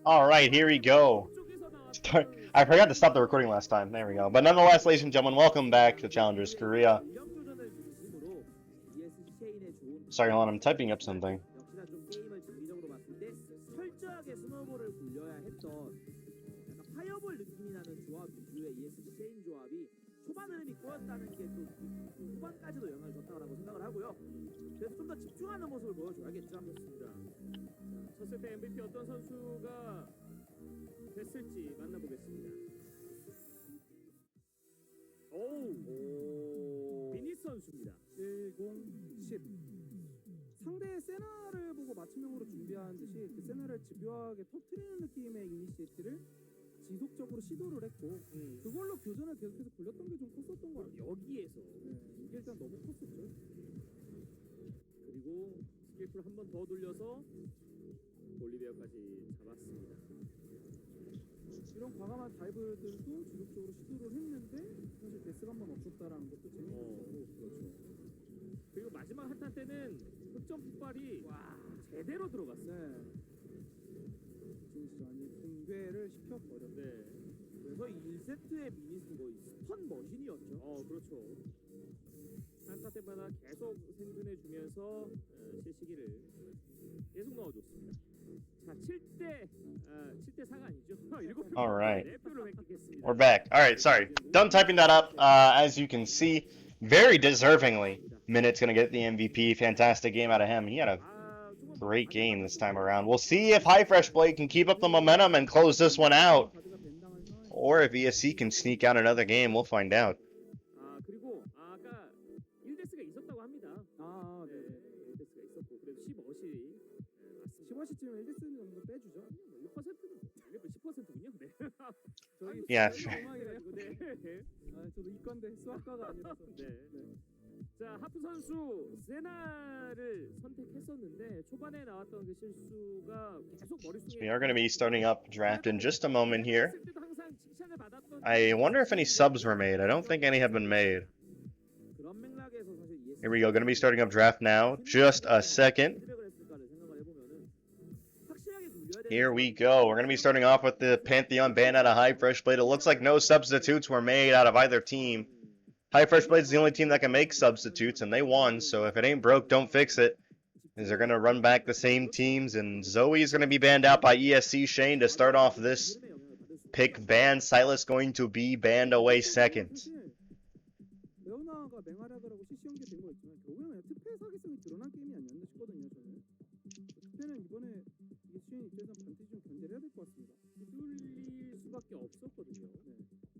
Alright, here we go. I forgot to stop the recording last time. There we go. But nonetheless, ladies and gentlemen, welcome back to Challengers Korea. Sorry, hold on, I'm typing up something. 그래서 좀 더 집중하는 모습을 보여줘야겠죠. 쳤을 때 MVP 어떤 선수가 됐을지 만나보겠습니다. 오. 비니 선수입니다. 10. 상대의 세나를 보고 맞춤형으로 준비한 듯이 그 세나를 집요하게 터트리는 느낌의 이니시에이트를 지속적으로 시도를 했고 그걸로 교전을 계속해서 굴렸던 게 좀 컸었던 것 같아요. 여기에서 이게 일단 너무 컸었죠. 그리고 스킬풀 한 번 더 돌려서 볼리비아까지 잡았습니다. 이런 과감한 다이브들도 지속적으로 시도를 했는데 사실 데스가 한 번 없었다라는 것도 재밌었고 그렇죠. 그리고 마지막 한타 때는 흑점 폭발이 와 제대로 들어갔어요. 진짜 완전 붕괴를 시켜버렸네. 그래서 1세트의 미니스 거의 스턴 머신이었죠. 그렇죠. 한타 때마다 계속 생존해주면서 실시기를 계속 넣어줬습니다. 자, 7대 4가 아니죠. 7표. Alright. 4표를 획득했습니다. We're back. Alright, sorry. Done typing that up. As you can see, very deservingly, Minut's going to get the MVP. Fantastic game out of him. He had a great game this time around. We'll see if hyFresh Blade can keep up the momentum and close this one out. Or if ESC can sneak out another game. We'll find out. 그리고 아까 1데스가 있었다고 합니다. 네. 1데스가 있었고 그래도 15시 15시쯤 1데스 정도 빼주죠. 6%는 10%군요. 네. 저희 Yeah. 네. 저도 이과인데 수학과가 아니라서. 네. 자, 하프 선수 세나를 선택했었는데 초반에 나왔던 그 실수가 계속 머릿속에 We are going to be starting up draft in just a moment here. I wonder if any subs were made. I don't think any have been made. Here we go. Going to be starting up draft now. Just a second. Here we go. We're going to be starting off with the Pantheon band out of hyFresh Blade. It looks like no substitutes were made out of either team. hyFresh Blade is the only team that can make substitutes, and they won, so if it ain't broke, don't fix it. Is they're going to run back the same teams, and Zoe's going to be banned out by ESC Shane to start off this pick ban. Silas going to be banned away second. 레오나가 맹활약을 하고 CC 연계 된 거 있지만 결국에는 특패 사기성이 드러난 게임이 아니었나 싶거든요. 저는 특패는 이번에 ESC 입장에서 반드시 좀 견제를 해야 될 것 같습니다. 휘둘릴 수밖에 없었거든요.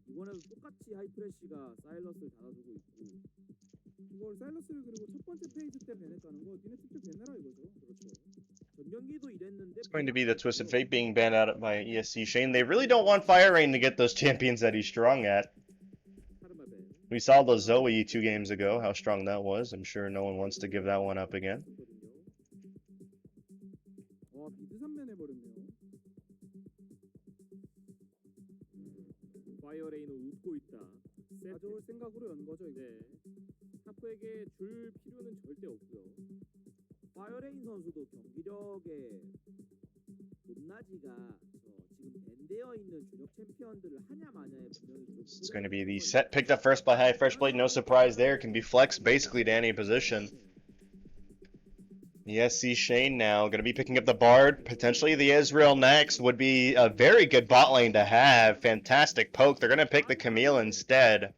이번에도 똑같이 하이프레쉬가 사일러스를 달아주고 있고 이걸 사일러스를 그리고 첫 번째 페이지 때 밴했다는 거 니네 특패 밴해라 이거죠. 그렇죠. 전 경기도 이랬는데 It's going to be the Twisted Fate being banned out by ESC Shane. They really don't want Fire Rain to get those champions that he's strong at. We saw the Zoe 2 games ago, how strong that was. I'm sure no one wants to give that one up again. 와, 미드 3면 해버렸네요. 파이어레인은 웃고 있다. 가져올 생각으로 연 거죠, 이거. 네. 하프에게 줄 필요는 절대 없고요. 파이어레인 선수도 경기력의 높낮이가 지금 밴되어 있는 주력 챔피언들을 하냐 마냐에 분명히 좀. It's going to be the set picked up first by hyFresh Blade. No surprise there. Can be flexed basically to any position. ESC Shane now going to be picking up the Bard. Potentially the Israel next would be a very good bot lane to have. Fantastic poke. They're going to pick the Camille instead.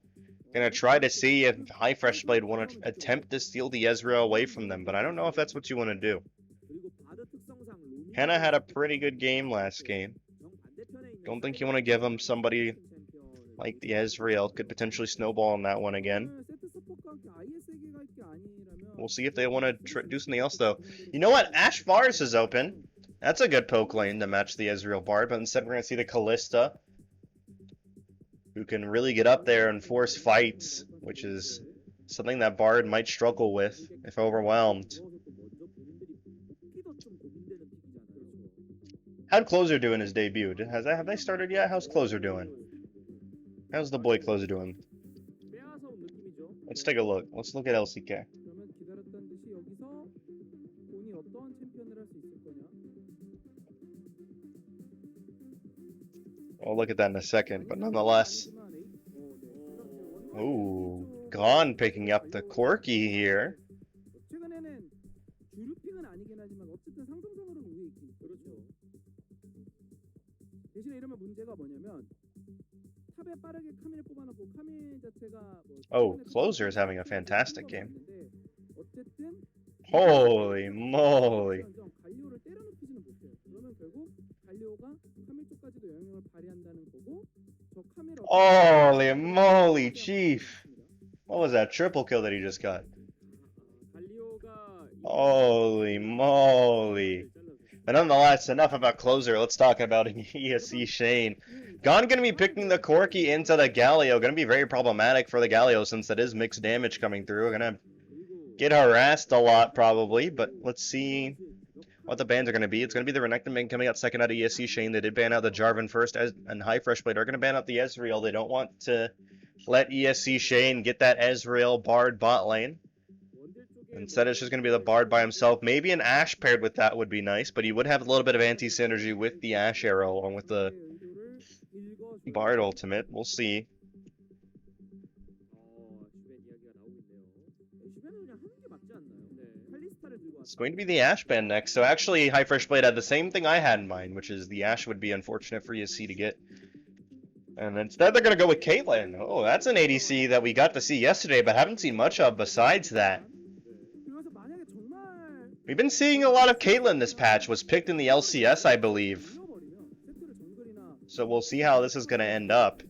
Going to try to see if hyFresh Blade want to attempt to steal the Ezreal away from them, but I don't know if that's what you want to do. Hannah had a pretty good game last game. Don't think you want to give him somebody like the Ezreal. Could potentially snowball on that one again. We'll see if they want to do something else, though. You know what? Ash Varus is open. That's a good poke lane to match the Ezreal Bard, but instead we're going to see the Callista, who can really get up there and force fights, which is something that Bard might struggle with if overwhelmed. How'd Closer do in his debut? Have they started yet? How's Closer doing? How's the boy Closer doing? Let's take a look. Let's look at LCK. We'll look at that in a second, but nonetheless. Ooh, Gone picking up the Corky here. 최근에는 주루픽은 아니긴 하지만 어쨌든 상승선으로는 위에 있긴 그렇죠. 대신에 이러면 문제가 뭐냐면 탑에 빠르게 카밀을 뽑아놓고 카밀 자체가 뭐 Oh, Closer is having a fantastic game. 어쨌든 Holy moly. 갈리오를 때려눕히지는 못해요. 그러면 결국 갈리오가 카밀 쪽까지도 영향을 발휘한다는 거고 저 카밀 Holy moly, Chief. What was that triple kill that he just got? 갈리오가 Holy moly. But nonetheless, enough about Closer. Let's talk about ESC Shane. Gone going to be picking the Corky into the Galio. Going to be very problematic for the Galio since that is mixed damage coming through. Going to get harassed a lot probably, but let's see what the bans are going to be. It's going to be the Renekton ban coming out second out of ESC Shane. They did ban out the Jarvan first, and hyFresh Blade are going to ban out the Ezreal. They don't want to let ESC Shane get that Ezreal Bard bot lane. Instead, it's just going to be the Bard by himself. Maybe an Ashe paired with that would be nice, but he would have a little bit of anti-synergy with the Ashe arrow along with the Bard ultimate. We'll see. It's going to be the Ashe ban next. So actually, hyFresh Blade had the same thing I had in mind, which is the Ashe would be unfortunate for ESC to get. And instead, they're going to go with Caitlyn. Oh, that's an ADC that we got to see yesterday, but haven't seen much of besides that. We've been seeing a lot of Caitlyn this patch. Was picked in the LCS, I believe. So we'll see how this is going to end up.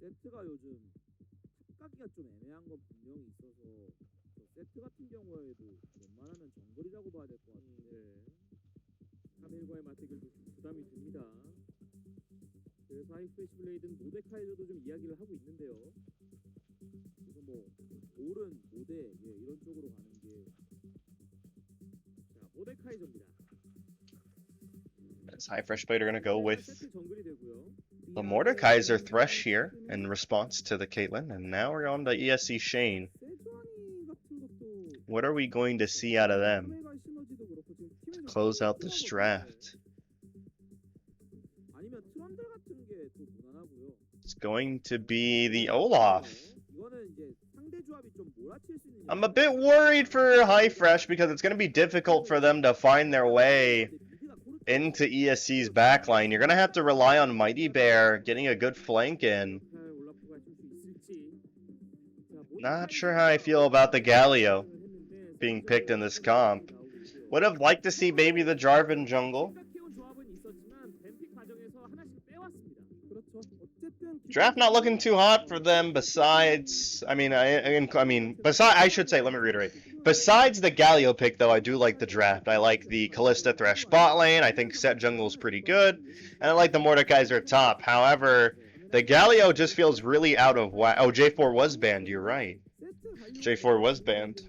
세트가 요즘 탑가기가 좀 애매한 건 분명히 있어서 세트 같은 경우에도 웬만하면 정글이라고 봐야 될 것 같은데 카밀과의 맞대결도 좀 부담이 듭니다. 그래서 하이프레시 블레이드는 모데카이저도 좀 이야기를 하고 있는데요. 그래서 뭐 올은 모데 이런 쪽으로 가는 게 자 모데카이저입니다. As hyFresh Blade are going to go with 세트 정글이 되고요. the Mordekaiser Thresh here in response to the Caitlyn. And now we're on to ESC Shane. What are we going to see out of them to close out this draft? It's going to be the Olaf. I'm a bit worried for hyFresh because it's going to be difficult for them to find their way into ESC's backline. You're going to have to rely on Mighty Bear getting a good flank in. Not sure how I feel about the Galio being picked in this comp. Would have liked to see maybe the Jarvan jungle. Draft not looking too hot for them besides, I should say, let me reiterate. Besides the Galio pick, though, I do like the draft. I like the Kalista Thresh bot lane. I think Set Jungle is pretty good. And I like the Mordekaiser top. However, the Galio just feels really out of whack. Oh, J4 was banned. You're right. J4 was banned.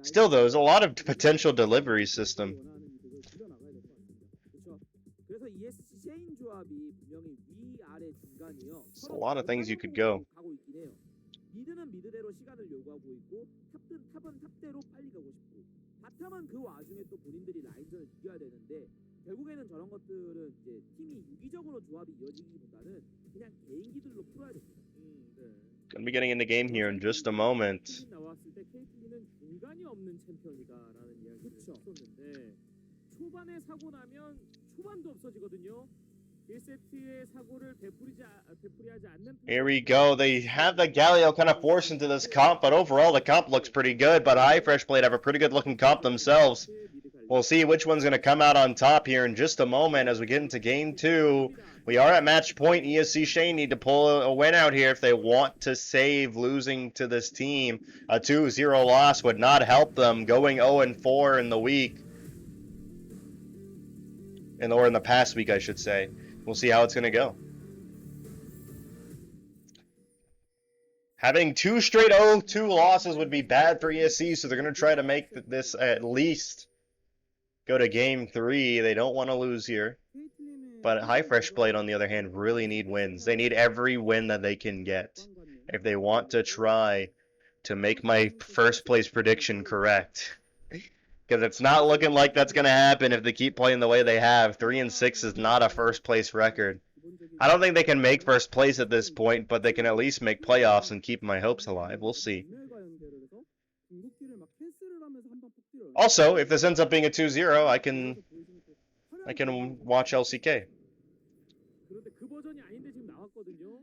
Still, though, there's a lot of potential delivery system. There's a lot of things you could go. 미드는 미드대로 시간을 요구하고 있고 탑은 탑대로 빨리 가고 싶고 바텀은 그 와중에 또 본인들이 라인전을 이겨야 되는데 결국에는 저런 것들은 이제 팀이 유기적으로 조합이 이어지기보다는 그냥 개인기들로 풀어야 됩니다. Gonna be getting in the game here in just a moment. 나왔을 때 케이틀린은 중간이 없는 챔피언이다라는 이야기를 했었는데 초반에 사고 나면 초반도 없어지거든요. Here we go. They have the Galio kind of forced into this comp, but overall the comp looks pretty good. But hyFresh Blade have a pretty good looking comp themselves. We'll see which one's going to come out on top here in just a moment as we get into game 2. We are at match point. ESC Shane need to pull a win out here if they want to save losing to this team. A 2-0 loss would not help them going 0-4 in the week. Or in the past week, I should say. We'll see how it's going to go. Having 2 straight 0-2 losses would be bad for ESC, so they're going to try to make this at least go to game 3. They don't want to lose here. But hyFresh Blade, on the other hand, really need wins. They need every win that they can get if they want to try to make my first place prediction correct. Because it's not looking like that's going to happen if they keep playing the way they have. 3-6 is not a first place record. I don't think they can make first place at this point, but they can at least make playoffs and keep my hopes alive. We'll see. Also, if this ends up being a 2-0, I can watch LCK. 그런데 그 버전이 아닌데 지금 나왔거든요.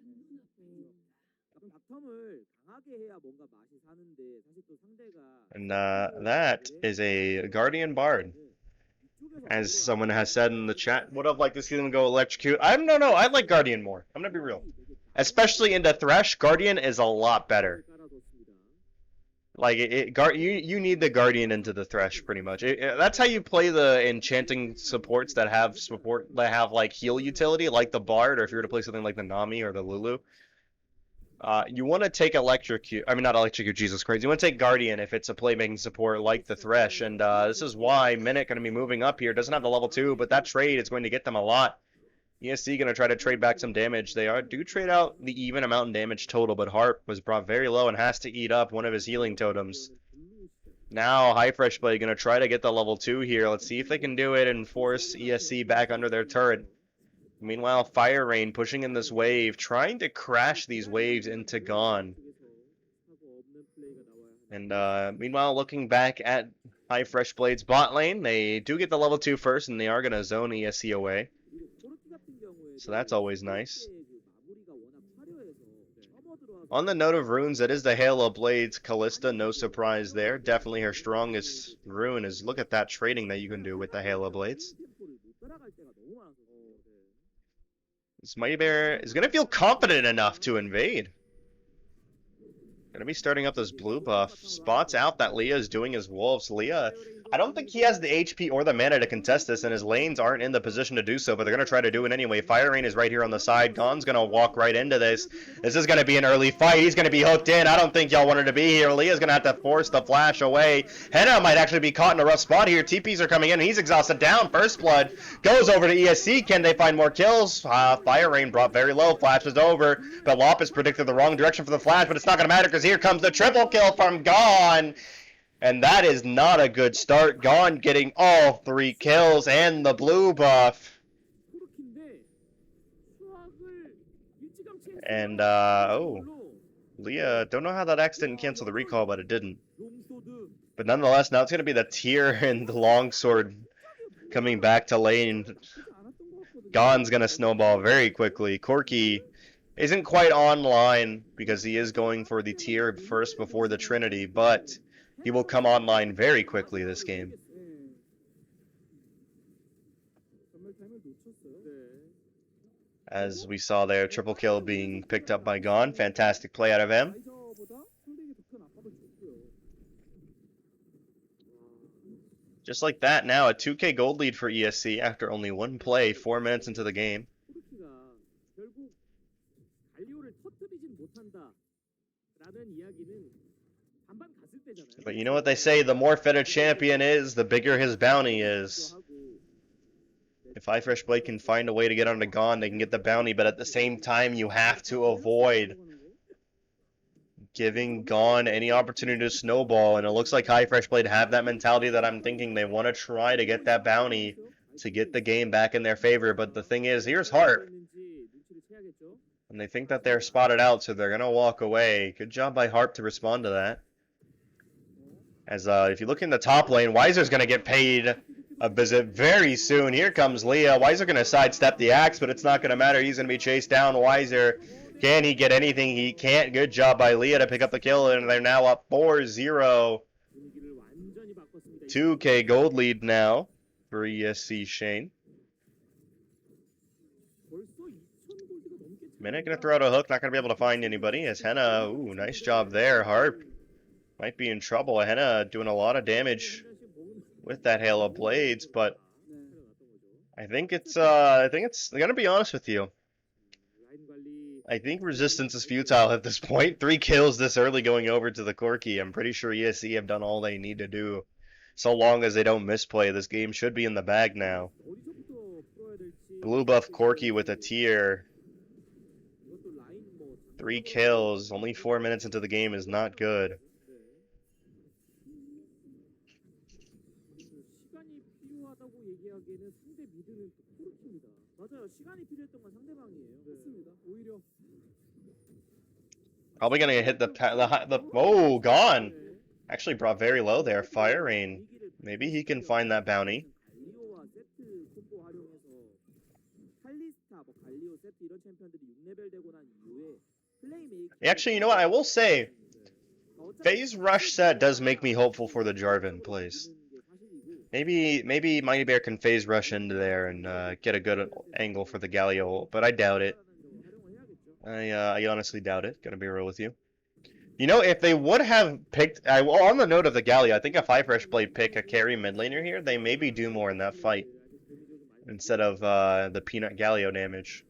약간 바텀을 강하게 해야 뭔가 맛이 사는데 사실 또 상대가 And that is a Guardian Bard. As someone has said in the chat, would have liked to see them go electrocute. I don't know. I like Guardian more. I'm gonna be real. Especially into Thresh, Guardian is a lot better. Like you need the Guardian into the Thresh pretty much. That's how you play the enchanting supports that have like heal utility, like the Bard, or if you were to play something like the Nami or the Lulu. You want to take Electrocute. I mean, not Electrocute, Jesus Christ. You want to take Guardian if it's a playmaking support like the Thresh. And this is why Minute going to be moving up here. Doesn't have the level 2, but that trade is going to get them a lot. ESC going to try to trade back some damage. They do trade out the even amount in damage total, but Harp was brought very low and has to eat up one of his healing totems. Now, hyFresh Blade going to try to get the level 2 here. Let's see if they can do it and force ESC back under their turret. Meanwhile, Fire Rain pushing in this wave, trying to crash these waves into Gone. And meanwhile, looking back at hyFresh Blade's bot lane, they do get the level 2 first, and they are going to zone ESC away. So that's always nice. On the note of runes, that is the Halo Blades Callista, no surprise there. Definitely her strongest rune is, look at that trading that you can do with the Halo Blades. This Mighty Bear is going to feel confident enough to invade. Going to be starting up this blue buff. Spots out that Leah is doing his wolves. Leah, I don't think he has the HP or the mana to contest this, and his lanes aren't in the position to do so, but they're going to try to do it anyway. Fire Rain is right here on the side. Gon's going to walk right into this. This is going to be an early fight. He's going to be hooked in. I don't think y'all wanted to be here. Leah's going to have to force the flash away. Henna might actually be caught in a rough spot here. TPs are coming in, and he's exhausted down. First Blood goes over to ESC. Can they find more kills? Fire Rain brought very low. Flash is over, but Lopez predicted the wrong direction for the flash, but it's not going to matter because here comes the triple kill from Gon. And that is not a good start. Gone getting all 3 kills and the blue buff. And, oh. Leah, don't know how that axe didn't cancel the recall, but it didn't. But nonetheless, now it's going to be the Tear and the Longsword coming back to lane. Gon's going to snowball very quickly. Corki isn't quite online because he is going for the Tear first before the Trinity, but he will come online very quickly this game. As we saw there, triple kill being picked up by Gon. Fantastic play out of him. Just like that now, a 2k gold lead for ESC after only one play, 4 minutes into the game. But you know what they say, the more fed a champion is, the bigger his bounty is. If hyFresh Blade can find a way to get onto Gon, they can get the bounty, but at the same time, you have to avoid giving Gon any opportunity to snowball, and it looks like hyFresh Blade have that mentality that I'm thinking they want to try to get that bounty to get the game back in their favor, but the thing is, here's Harp. And they think that they're spotted out, so they're going to walk away. Good job by Harp to respond to that. As if you look in the top lane, Weiser's going to get paid a visit very soon. Here comes Leah. Weiser going to sidestep the axe, but it's not going to matter. He's going to be chased down. Weiser, can he get anything? He can't. Good job by Leah to pick up the kill, and they're now up 4-0. 2k gold lead now for ESC Shane. Minute going to throw out a hook. Not going to be able to find anybody. As Henna, ooh, nice job there. Harp might be in trouble. Henna doing a lot of damage with that Halo Blades, but I think it's gonna be honest with you. I think resistance is futile at this point. 3 kills this early going over to the Corki. I'm pretty sure ESC have done all they need to do. So long as they don't misplay, this game should be in the bag now. Blue buff Corky with a tier. 이것도 라인 뭐 3 kills. Only 4 minutes into the game is not good. 시간이 필요하다고 얘기하기에는 상대 미드는 또 코르키입니다. 맞아요. 시간이 필요했던 건 상대방이에요. 맞습니다. 오히려 Probably gonna hit oh, gone. Actually brought very low there. Fire Rain. Maybe he can find that bounty. 갈리오와 세트 콤보 활용해서 칼리스타, 뭐 갈리오, 세트 이런 챔피언들이 6레벨 되고 난 이후에 플레이메이킹 Actually, you know what? I will say, Phase Rush set does make me hopeful for the Jarvan plays. Maybe Mighty Bear can phase rush into there and get a good angle for the Galio, but I doubt it. I honestly doubt it. Gonna be real with you. You know, if they would have picked, well, on the note of the Galio, I think if hyFresh played pick a carry mid laner here, they maybe do more in that fight instead of the peanut Galio damage.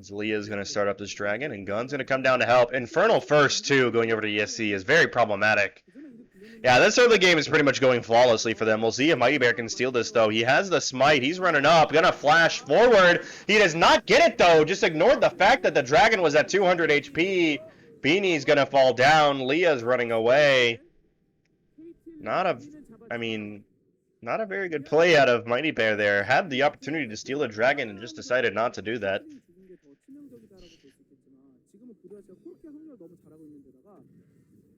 Zalia's gonna start up this dragon, and Gun's gonna come down to help. Infernal first too, going over to ESC is very problematic. Yeah, this early game is pretty much going flawlessly for them. We'll see if Mighty Bear can steal this, though. He has the smite. He's running up. Gonna flash forward. He does not get it, though. Just ignored the fact that the dragon was at 200 HP. Beanie's gonna fall down. Leah's running away. Not a very good play out of Mighty Bear there. Had the opportunity to steal a dragon and just decided not to do that.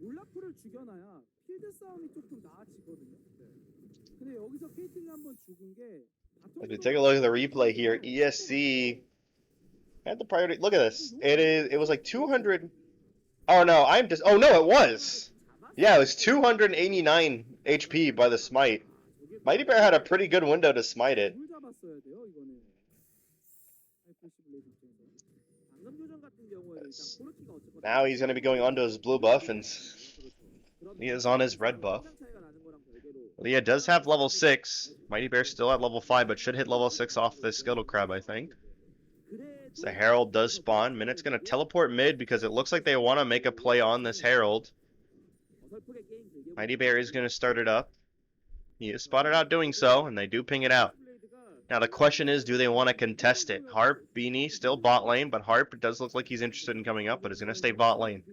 올라프를 죽여놔야 필드 싸움이 조금 나아지거든요. 근데 여기서 케이틀이 한번 죽은 게 If you take a look at the replay here, ESC had the priority. Look at this. It was like 200. Oh no, oh no, it was. Yeah, it was 289 HP by the smite. Mighty Bear had a pretty good window to smite it. 물 잡았어야 돼요, 이거는. 하이프레시 블레이드 입장에서. 방금 교전 같은 경우에 일단 코르키가 어쨌거나 Now he's going to be going onto his blue buff, and Leah's on his red buff. Leah does have level 6. Mighty Bear still at level 5, but should hit level 6 off this Skittle Crab, I think. So the Herald does spawn. Minut's going to teleport mid because it looks like they want to make a play on this Herald. Mighty Bear is going to start it up. He is spotted out doing so, and they do ping it out. Now the question is, do they want to contest it? Harp, Beanie, still bot lane, but Harp does look like he's interested in coming up, but is going to stay bot lane.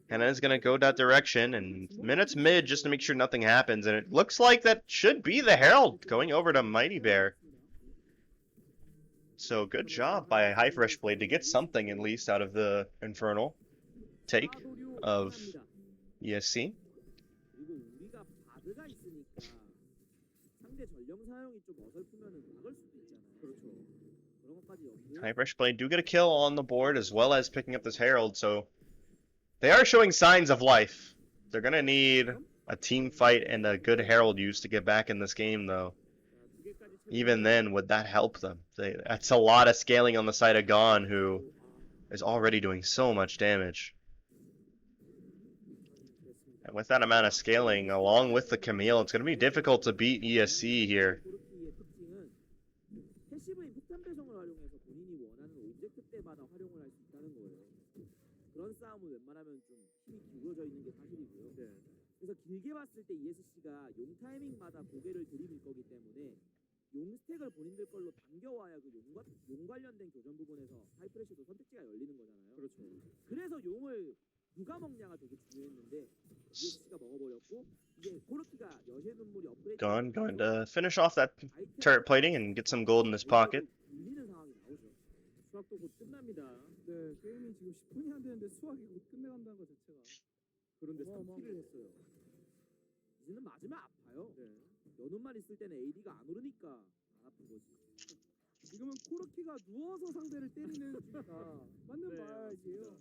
And is going to go that direction, and Minut's mid just to make sure nothing happens, and it looks like that should be the Herald going over to Mighty Bear. So good job by hyFresh Blade to get something at least out of the Infernal take of ESC. hyFresh Blade do get a kill on the board as well as picking up this Herald, so they are showing signs of life. They're going to need a team fight and a good Herald use to get back in this game, though. Even then, would that help them? That's a lot of scaling on the side of Gon, who is already doing so much damage. And with that amount of scaling, along with the Camille, it's going to be difficult to beat ESC here. 그래서 길게 봤을 때 ESC가 용 타이밍마다 고개를 들이밀 거기 때문에 용 스택을 본인들 걸로 당겨와야 그 용 관련된 교전 부분에서 하이프레시도 선택지가 열리는 거잖아요. 그렇죠. 그래서 용을 누가 먹냐가 되게 중요했는데 ESC가 먹어버렸고 이제 코르키가 여세 눈물이 업그레이드 Gon going to finish off that turret plating and get some gold in his pocket. 밀리는 상황이 나오죠. 수학도 곧 끝납니다. 네, 게임이 지금 10분이 안 되는데 수학이 곧 끝내간다는 것 자체가. 그런데 3킬을 했어요. 이제는 맞으면 아파요. 네. 연운만 있을 때는 AD가 안 오르니까 안 아픈 거지. 지금은 코르키가 누워서 상대를 때리는 맞는 말이에요.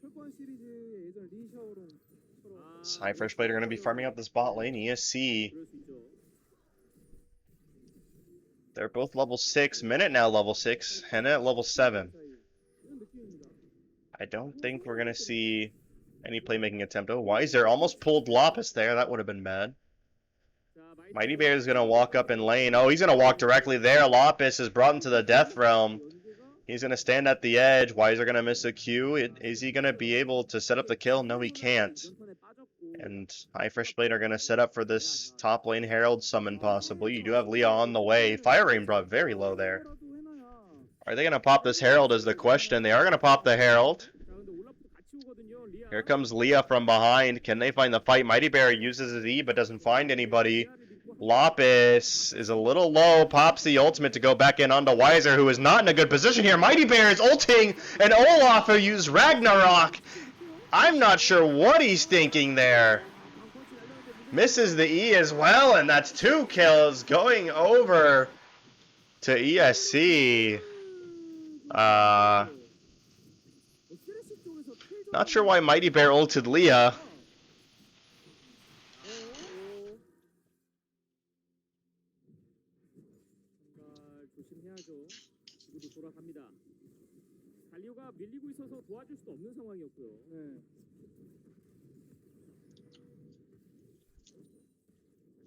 철권 시리즈 예전 리샤오롱처럼. hyFresh Blade are going to be farming up this bot lane. ESC, they're both level 6. Minute now level 6. Henna at level 7. I don't think we're going to see any playmaking attempt. Oh, Weiser almost pulled Lopus there. That would have been bad. Mighty Bear is going to walk up in lane. Oh, he's going to walk directly there. Lopus is brought into the Death Realm. He's going to stand at the edge. Weiser going to miss a Q. Is he going to be able to set up the kill? No, he can't. And hyFresh Blade are going to set up for this top lane Herald summon possibly. You do have Leah on the way. Fire Rain brought very low there. Are they going to pop this Herald is the question. They are going to pop the Herald. Here comes Leah from behind. Can they find the fight? Mighty Bear uses his E but doesn't find anybody. Lapis is a little low. Pops the ultimate to go back in onto Weiser, who is not in a good position here. Mighty Bear is ulting, and Olaf, who used Ragnarok. I'm not sure what he's thinking there. Misses the E as well, and that's 2 kills going over to ESC. Not sure why Mighty Bear ulted Leah. 밀리고 있어서 도와줄 수 없는 상황이었고요. 네.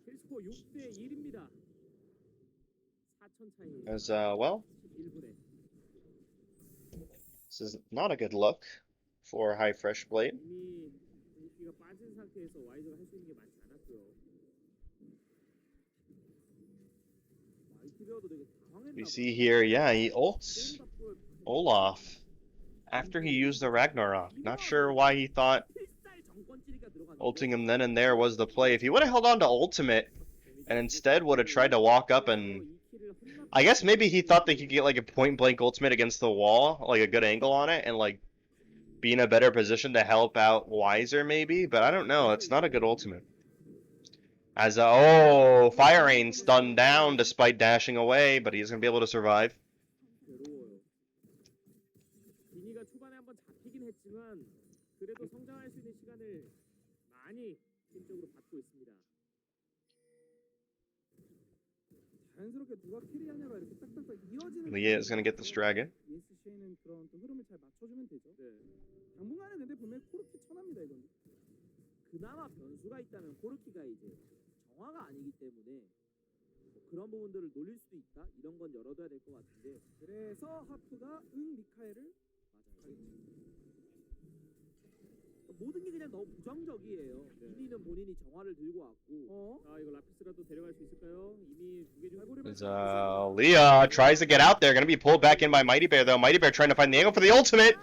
킬스코어 6대 1입니다. 4천 차이. As well, this is not a good look for hyFresh Blade. 이미 분위기가 빠진 상태에서 와이드가 할 수 있는 게 많지 않았고요. 와이드가 되게 당황했나 We see here, yeah, he ults Olaf after he used the Ragnarok. Not sure why he thought ulting him then and there was the play. If he would have held on to ultimate and instead would have tried to walk up and... I guess maybe he thought they could get like a point blank ultimate against the wall, like a good angle on it, and like be in a better position to help out Weiser maybe, but I don't know. It's not a good ultimate. As oh, Fire Rain stunned down despite dashing away, but he's going to be able to survive. 그래도 성장할 수 있는 시간을 많이 팀적으로 받고 있습니다. 자연스럽게 누가 캐리하냐가 이렇게 딱딱딱 이어지는. Leah is going to get this dragon. ESC Shane은 그런 또 흐름을 잘 맞춰주면 되죠. 네. 당분간은 근데 분명히 코르키 천합니다 이건. 그나마 변수가 있다면 코르키가 이제 정화가 아니기 때문에 뭐 그런 부분들을 노릴 수도 있다. 이런 건 열어둬야 될 것 같은데. 그래서 하프가 미카엘을 맞아요. 모든 게 그냥 너무 부정적이에요. 비니는 본인이 정화를 들고 왔고. 아 이거 라피스라도 데려갈 수 있을까요? 이미 두개 중. Leah tries to get out there. Going to be pulled back in by Mighty Bear though. Mighty Bear trying to find the angle for the ultimate,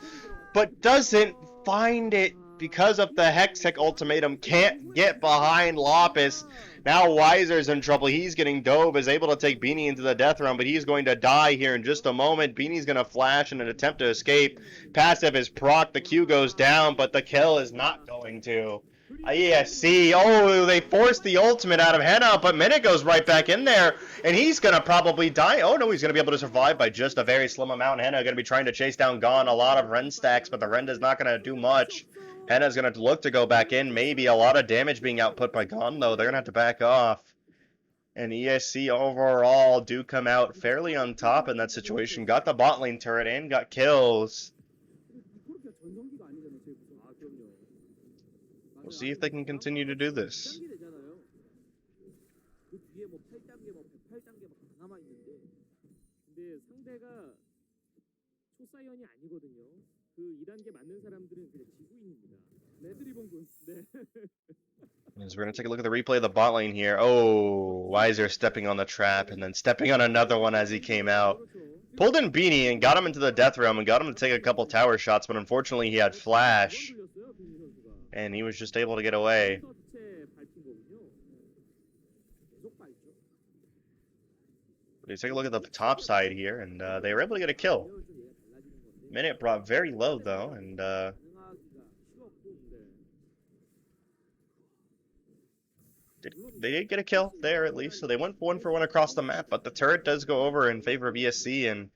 but doesn't find it because of the Hextech ultimatum. Can't get behind Lapis. Now Weiser's in trouble. He's getting dove, is able to take Beanie into the death round, but he's going to die here in just a moment. Beanie's going to flash in an attempt to escape. Passive is proc. The Q goes down, but the kill is not going to. ESC. Oh, they forced the ultimate out of Henna, but Minute goes right back in there, and he's going to probably die. Oh, no, he's going to be able to survive by just a very slim amount. Henna going to be trying to chase down Gon. A lot of Ren stacks, but the Ren is not going to do much. Henna's going to look to go back in. Maybe a lot of damage being output by Gon, though. They're going to have to back off. And ESC overall do come out fairly on top in that situation. Got the bot lane turret in, got kills. We'll see if they can continue to do this. As we're going to take a look at the replay of the bot lane here. Oh, Weiser stepping on the trap and then stepping on another one as he came out. Pulled in Beanie and got him into the death realm and got him to take a couple tower shots, but unfortunately he had flash. And he was just able to get away. But you take a look at the top side here, and they were able to get a kill. Minute brought very low, though, and they did get a kill there, at least. So they went 1-for-1 across the map, but the turret does go over in favor of ESC, and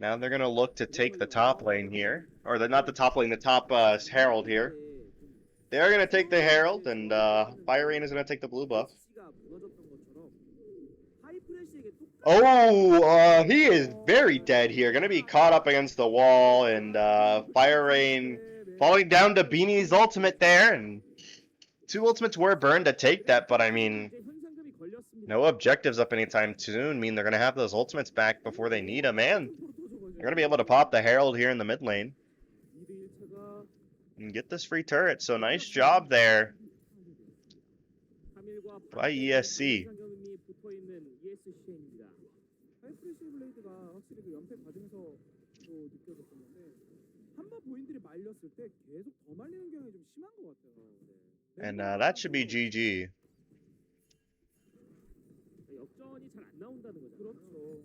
now they're going to look to take the top lane here. Or not the top lane, the top Herald here. They're going to take the Herald, and Fire Rain is going to take the blue buff. Oh, he is very dead here. Going to be caught up against the wall, and Fire Rain falling down to Beanie's ultimate there, and 2 ultimates were burned to take that, but I mean, no objectives up anytime soon mean they're going to have those ultimates back before they need them, and they're going to be able to pop the Herald here in the mid lane and get this free turret, so nice job there by ESC. 상점이 붙어 있는 ESC Shane입니다. 하이프레시 블레이드가 확실히 그 연패 과정에서 또 느껴졌었는데 한 번 본인들이 말렸을 때 계속 더 말리는 경향이 좀 심한 것 같아요. And that should be GG. 역전이 잘 안 나온다는 거죠. 그렇죠.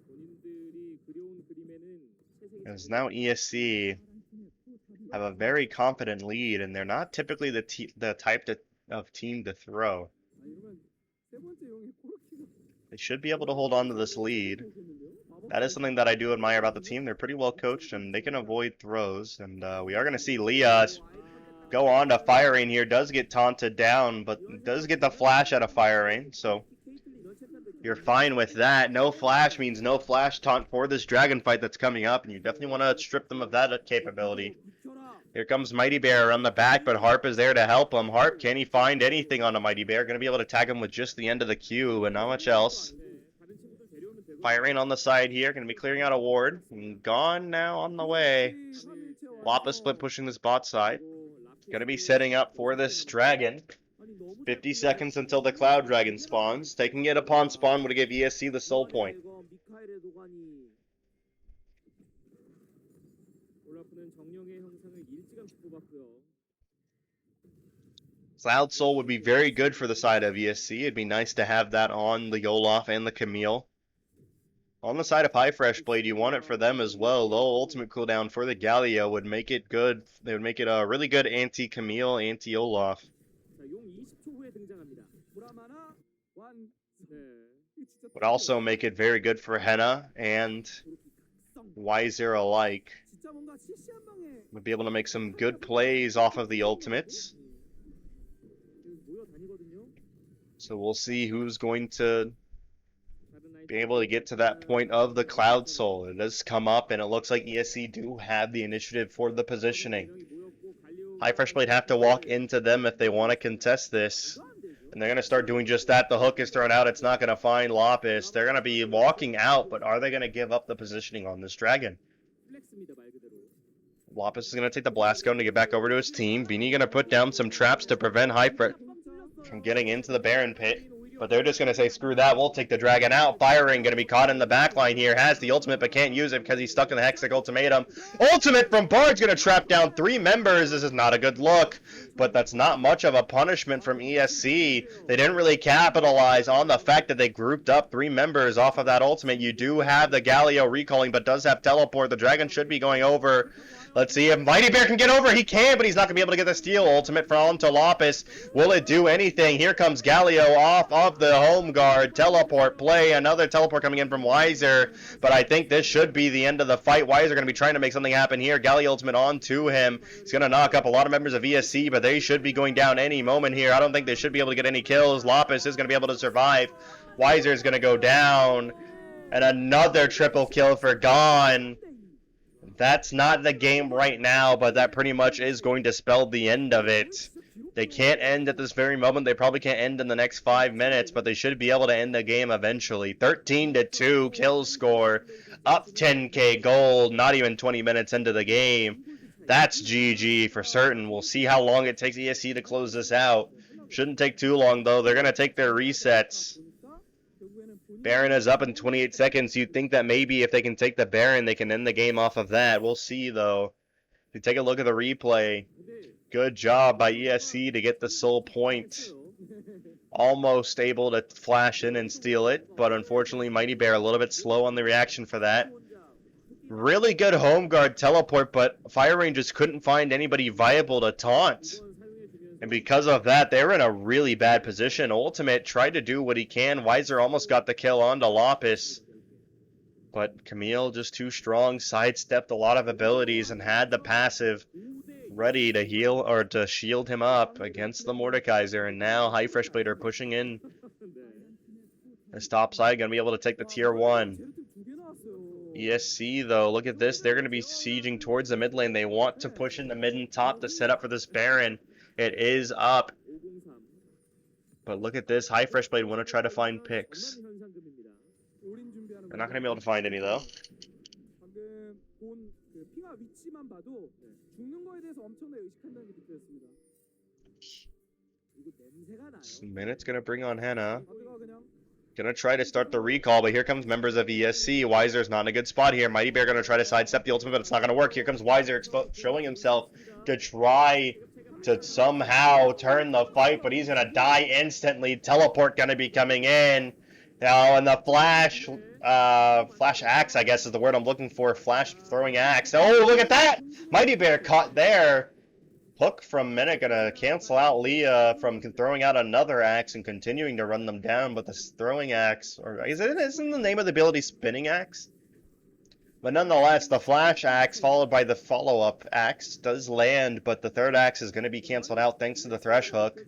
본인들이 그려온 그림에는 채색이 Because now ESC have a very confident lead, and they're not typically the type of team to throw. 아, 이러면 세 번째 용의 코르키가 They should be able to hold on to this lead. That is something that I do admire about the team. They're pretty well coached, and they can avoid throws. And we are going to see Leah go on to firing here. Does get taunted down, but does get the flash out of firing. So you're fine with that. No flash means no flash taunt for this dragon fight that's coming up, and you definitely want to strip them of that capability. Here comes Mighty Bear on the back, but Harp is there to help him. Harp, can he find anything on a Mighty Bear? Going to be able to tag him with just the end of the Q, and not much else. Firing on the side here, going to be clearing out a ward. And gone now on the way. Lapa split pushing this bot side. Going to be setting up for this dragon. 50 seconds until the Cloud Dragon spawns. Taking it upon spawn would give ESC the soul point. Cloud Soul would be very good for the side of ESC. It'd be nice to have that on the Olaf and the Camille. On the side of hyFresh Blade, you want it for them as well. Low ultimate cooldown for the Galio would make it good. They would make it a really good anti-Camille, anti-Olaf. Would also make it very good for Henna and Wiser alike. Would be able to make some good plays off of the ultimates. So we'll see who's going to be able to get to that point of the Cloud Soul. It does come up, and it looks like ESC do have the initiative for the positioning. hyFresh Blade have to walk into them if they want to contest this. And they're going to start doing just that. The hook is thrown out. It's not going to find Lapis. They're going to be walking out, but are they going to give up the positioning on this dragon? Lapis is going to take the blast cone to get back over to his team. Beanie going to put down some traps to prevent hyFresh from getting into the Baron pit. But they're just going to say, screw that, we'll take the dragon out. Firing going to be caught in the backline here. Has the ultimate, but can't use it because he's stuck in the Hexic Ultimatum. Ultimate from Bard's going to trap down 3 members. This is not a good look. But that's not much of a punishment from ESC. They didn't really capitalize on the fact that they grouped up 3 members off of that ultimate. You do have the Galio recalling, but does have teleport. The dragon should be going over. Let's see if Mighty Bear can get over. He can, but he's not going to be able to get the steal. Ultimate for onto Lapis. Will it do anything? Here comes Galio off of the home guard. Teleport play. Another teleport coming in from Wiser. But I think this should be the end of the fight. Wiser going to be trying to make something happen here. Galio ultimate onto him. He's going to knock up a lot of members of ESC, but they should be going down any moment here. I don't think they should be able to get any kills. Lapis is going to be able to survive. Wiser is going to go down. And another triple kill for Gone. That's not the game right now, but that pretty much is going to spell the end of it. They can't end at this very moment. They probably can't end in the next 5 minutes, but they should be able to end the game eventually. 13-2 kill score. Up 10k gold, not even 20 minutes into the game. That's GG for certain. We'll see how long it takes ESC to close this out. Shouldn't take too long, though. They're going to take their resets. Baron is up in 28 seconds. You'd think that maybe if they can take the Baron, they can end the game off of that. We'll see, though. If you take a look at the replay, good job by ESC to get the soul point. Almost able to flash in and steal it, but unfortunately Mighty Bear a little bit slow on the reaction for that. Really good home guard teleport, but Fire Rangers couldn't find anybody viable to taunt. And because of that, they were in a really bad position. Ultimate tried to do what he can. Wiser almost got the kill onto Lapis. But Camille just too strong, sidestepped a lot of abilities and had the passive ready to heal or to shield him up against the Mordekaiser. And now hyFresh Blade are pushing in. This top side going to be able to take the tier 1. ESC though, look at this. They're going to be sieging towards the mid lane. They want to push in the mid and top to set up for this Baron. It is up. But look at this. hyFresh Blade want to try to find picks. They're not going to be able to find any, though. 그리고 냄새가 나요. Minute's gonna bring on Henna. 가드가 그냥 Gonna try to start the recall, but here comes members of ESC. Weiser's not in a good spot here. Mighty Bear gonna try to sidestep the ultimate, but it's not gonna work. Here comes Weiser showing himself to try to somehow turn the fight, but he's gonna die instantly. Teleport gonna be coming in. Now, and the flash axe, I guess is the word I'm looking for. Flash throwing axe. Oh, look at that! Mighty Bear caught there. Hook from Minute gonna cancel out Leah from throwing out another axe and continuing to run them down, but this throwing axe, or isn't the name of the ability spinning axe? But nonetheless, the flash axe followed by the follow-up axe does land, but the third axe is gonna be canceled out thanks to the thresh hook.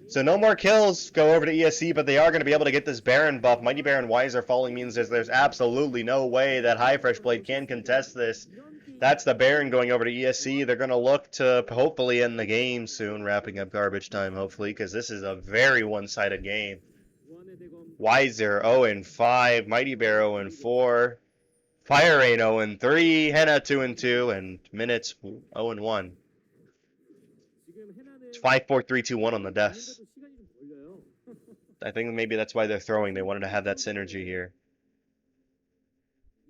So no more kills go over to ESC, but they are going to be able to get this Baron buff. Mighty Baron Weiser falling means there's absolutely no way that hyFresh Blade can contest this. That's the Baron going over to ESC. They're going to look to hopefully end the game soon, wrapping up garbage time, hopefully, because this is a very one-sided game. Weiser 0-5, Mighty Bear 0-4, Fire Rain 0-3, Henna 2-2, and Minutes 0-1. It's 5-4-3-2-1 on the deaths. I think maybe that's why they're throwing. They wanted to have that synergy here.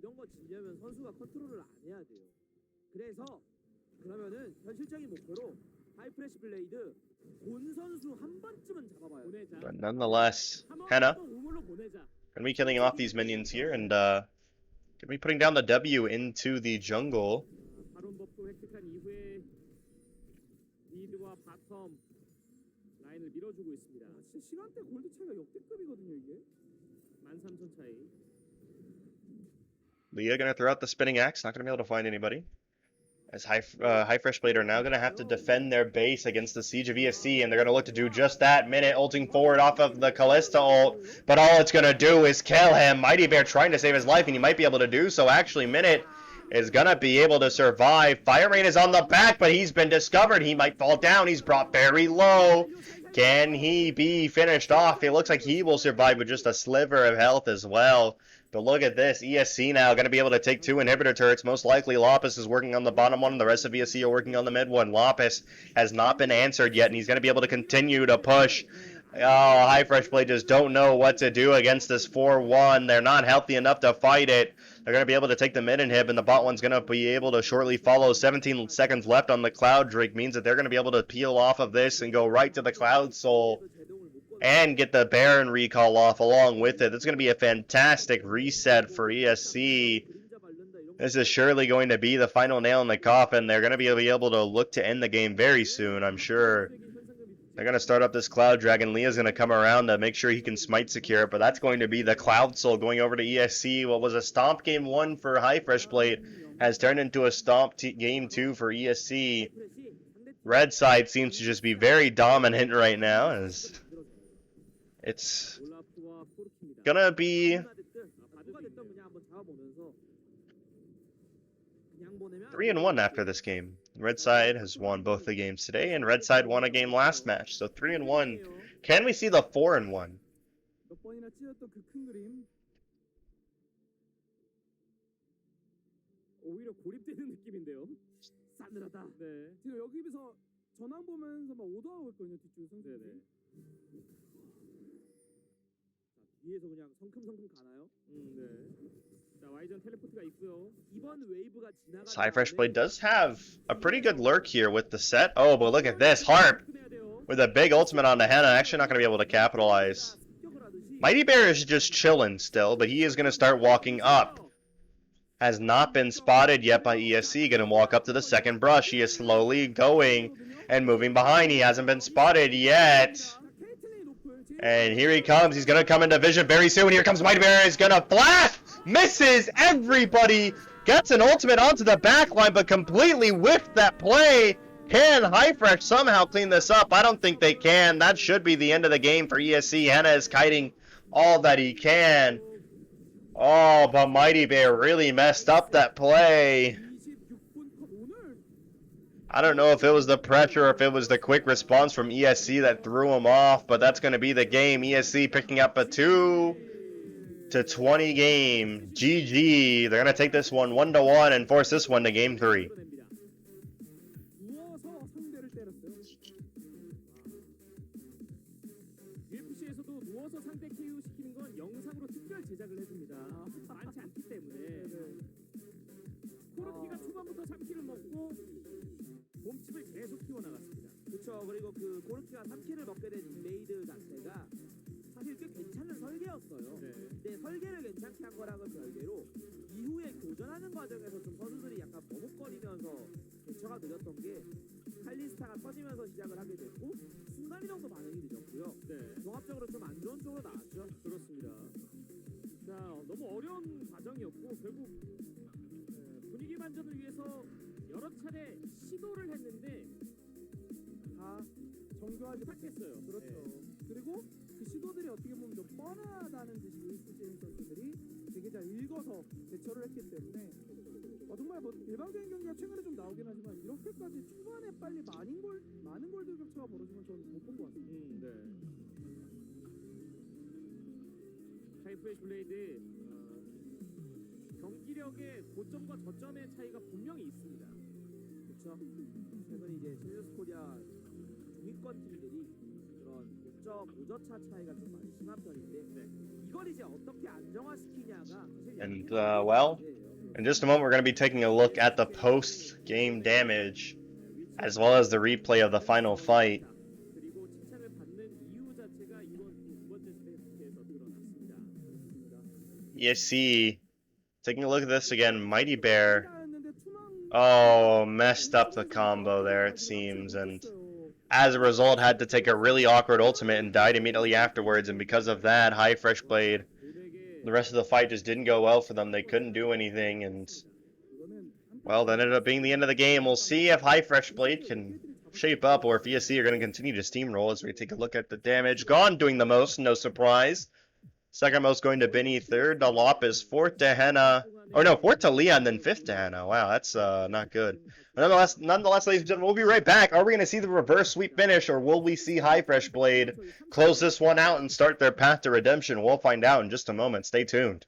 이런 거 지려면 선수가 컨트롤을 안 해야 돼요. 그래서 그러면은 현실적인 목표로 하이프레시 블레이드 본 선수 한 번쯤은 잡아봐요. But nonetheless, Henna gonna be killing off these minions here and gonna be putting down the W into the jungle. 바론 버프 획득한 이후에 미드와 바텀 라인을 밀어주고 있습니다. 진짜 시간대 골드 차이가 역대급이거든요 이게. 13,000 차이. Leah gonna throw out the spinning axe, not gonna be able to find anybody. As hyFresh Blade are now gonna have to defend their base against the siege of ESC, and they're gonna look to do just that. Minute ulting forward off of the Callista ult, but all it's gonna do is kill him. Mighty Bear trying to save his life, and he might be able to do so. Actually, Minute is gonna be able to survive. Fire Rain is on the back, but he's been discovered. He might fall down. He's brought very low. Can he be finished off? It looks like he will survive with just a sliver of health as well. But look at this. ESC now going to be able to take 2 inhibitor turrets. Most likely Lopus is working on the bottom one, and the rest of ESC are working on the mid one. Lopus has not been answered yet, and he's going to be able to continue to push. Oh, hyFresh Blade just don't know what to do against this 4-1. They're not healthy enough to fight it. They're going to be able to take the mid inhib, and the bot one's going to be able to shortly follow. 17 seconds left on the Cloud Drake means that they're going to be able to peel off of this and go right to the Cloud Soul and get the Baron recall off along with it. It's going to be a fantastic reset for ESC. This is surely going to be the final nail in the coffin. They're going to be able to look to end the game very soon, I'm sure. They're going to start up this Cloud Dragon. Leah's going to come around to make sure he can smite secure it, but that's going to be the Cloud Soul going over to ESC. What was a stomp game 1 for hyFresh Blade has turned into a stomp game 2 for ESC. Red side seems to just be very dominant right now, as it's gonna be 3-1 after this game. Red side has won both the games today, and red side won a game last match. So 3-1. Can we see the 4-1? 몇 번이나 찢었던 그 큰 그림. 오히려 고립되는 느낌인데요. 싸늘하다. 네. 지금 여기서 전황 보면서 막 오더하고 있거든요 뒤쪽 선수들이. 네네. 위에서 그냥 성큼성큼 가나요? 네. 자, Y전 텔레포트가 있고요. 이번 웨이브가 So hyFresh Blade does have a pretty good lurk here with the set. Oh, but look at this. Harp with a big ultimate on the Henna. Actually not going to be able to capitalize. Mighty Bear is just chilling still, but he is going to start walking up. Has not been spotted yet by ESC. Going to walk up to the second brush. He is slowly going and moving behind. He hasn't been spotted yet. And here he comes. He's going to come into vision very soon. Here comes Mighty Bear. He's going to flash. Misses everybody. Gets an ultimate onto the back line, but completely whiffed that play. Can hyFresh somehow clean this up? I don't think they can. That should be the end of the game for ESC. Henna is kiting all that he can. Oh, but Mighty Bear really messed up that play. I don't know if it was the pressure or if it was the quick response from ESC that threw him off, but that's going to be the game. ESC picking up a 2-20 game. GG. They're going to take this one 1-1 and force this one to game 3. 누워서 상대를 때렸어요. 시작을 해줍니다. 많지 않기 때문에. 코르키가 초반부터 3킬을 먹고 몸집을 계속 키워나갔습니다. 그렇죠. 그리고 그 고르키가 3킬을 먹게 된 인베이드 자체가 사실 꽤 괜찮은 설계였어요. 네. 근데 설계를 괜찮게 한 거랑은 별개로 이후에 교전하는 과정에서 좀 선수들이 약간 버벅거리면서 대처가 느렸던 게 칼리스타가 터지면서 시작을 하게 됐고 순간이동도 반응이 늦었고요. 네. 종합적으로 좀 안 좋은 쪽으로 나왔죠. 그렇습니다. 자, 너무 어려운 과정이었고 결국 분위기 반전을 위해서 여러 차례 시도를 했는데 다 정교하지 부탁했어요. 그렇죠. 네. 그리고 그 시도들이 어떻게 보면 좀 뻔하다는 듯이 ESC 선수들이 되게 잘 읽어서 대처를 했기 때문에 정말 뭐 일방적인 경기가 최근에 좀 나오긴 하지만 이렇게까지 초반에 빨리 많은 골드 격차가 벌어지면 저는 못 본 것 같습니다. 네. 하이프레쉬 블레이드 경기력의 고점과 저점의 차이가 분명히 있습니다. 그렇죠. 최근 이제 챌린저스 코리아 중위권 팀들이 그런 오저차 차이가 좀 많이 심한 편인데 이걸 이제 어떻게 안정화시키냐가 사실 And, well, In just a moment, we're going to be taking a look at the post-game damage, as well as the replay of the final fight. 그리고 칭찬을 받는 이유 자체가 이번 두 번째 스테이지에서 드러났습니다. ESC, taking a look at this again, Mighty Bear. 했는데 투망 Oh, messed up the combo there, it seems, and as a result, had to take a really awkward ultimate and died immediately afterwards, and because of that, hyFresh Blade, the rest of the fight just didn't go well for them. They couldn't do anything, and, well, that ended up being the end of the game. We'll see if hyFresh Blade can shape up, or if ESC are going to continue to steamroll as we take a look at the damage. Gone doing the most, no surprise. Second most going to Benny, third to Lopez, fourth to Henna. Oh no, fourth to Leon, then fifth to Henna. Wow, that's not good. But nonetheless, ladies and gentlemen, we'll be right back. Are we going to see the reverse sweep finish, or will we see hyFresh Blade close this one out and start their path to redemption? We'll find out in just a moment. Stay tuned.